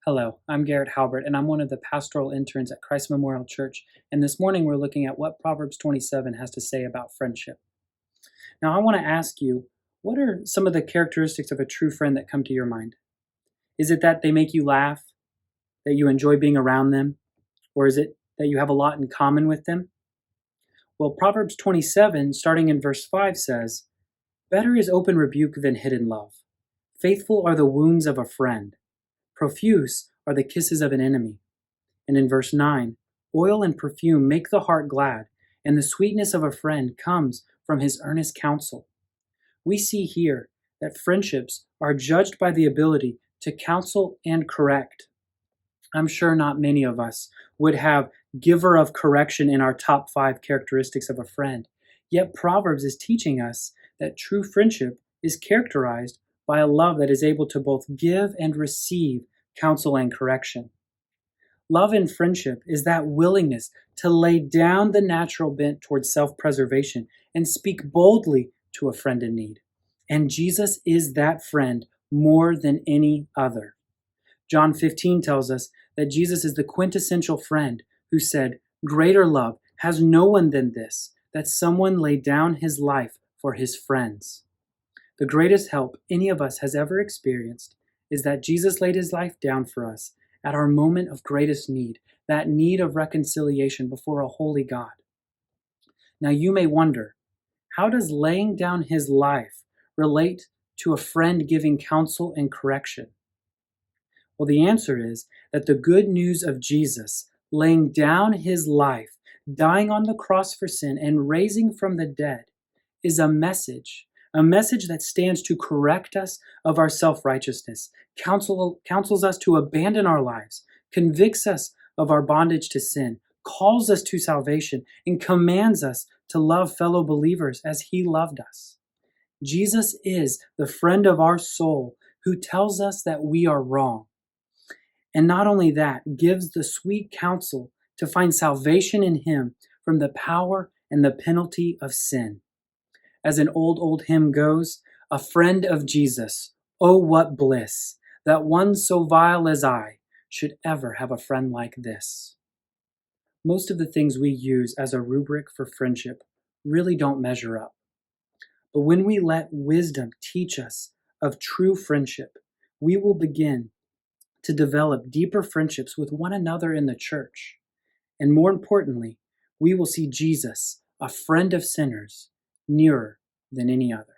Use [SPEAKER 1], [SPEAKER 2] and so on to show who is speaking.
[SPEAKER 1] Hello, I'm Garrett Halbert, and I'm one of the pastoral interns at Christ Memorial Church. And this morning we're looking at what Proverbs 27 has to say about friendship. Now, I want to ask you, what are some of the characteristics of a true friend that come to your mind? Is it that they make you laugh, that you enjoy being around them, or is it that you have a lot in common with them? Well, Proverbs 27, starting in verse 5, says, "Better is open rebuke than hidden love. Faithful are the wounds of a friend. Profuse are the kisses of an enemy." And in verse 9, "Oil and perfume make the heart glad, and the sweetness of a friend comes from his earnest counsel." We see here that friendships are judged by the ability to counsel and correct. I'm sure not many of us would have giver of correction in our top 5 characteristics of a friend. Yet Proverbs is teaching us that true friendship is characterized by a love that is able to both give and receive counsel and correction. Love in friendship is that willingness to lay down the natural bent towards self-preservation and speak boldly to a friend in need. And Jesus is that friend more than any other. John 15 tells us that Jesus is the quintessential friend who said, "Greater love has no one than this, that someone lay down his life for his friends." The greatest help any of us has ever experienced is that Jesus laid his life down for us at our moment of greatest need, that need of reconciliation before a holy God. Now you may wonder, how does laying down his life relate to a friend giving counsel and correction? Well, the answer is that the good news of Jesus laying down his life, dying on the cross for sin, and raising from the dead is a message that stands to correct us of our self-righteousness, counsels us to abandon our lives, convicts us of our bondage to sin, calls us to salvation, and commands us to love fellow believers as he loved us. Jesus is the friend of our soul who tells us that we are wrong. And not only that, gives the sweet counsel to find salvation in him from the power and the penalty of sin. As an old hymn goes, "A friend of Jesus, oh what bliss, that one so vile as I should ever have a friend like this." Most of the things we use as a rubric for friendship really don't measure up. But when we let wisdom teach us of true friendship, we will begin to develop deeper friendships with one another in the church. And more importantly, we will see Jesus, a friend of sinners, nearer than any other.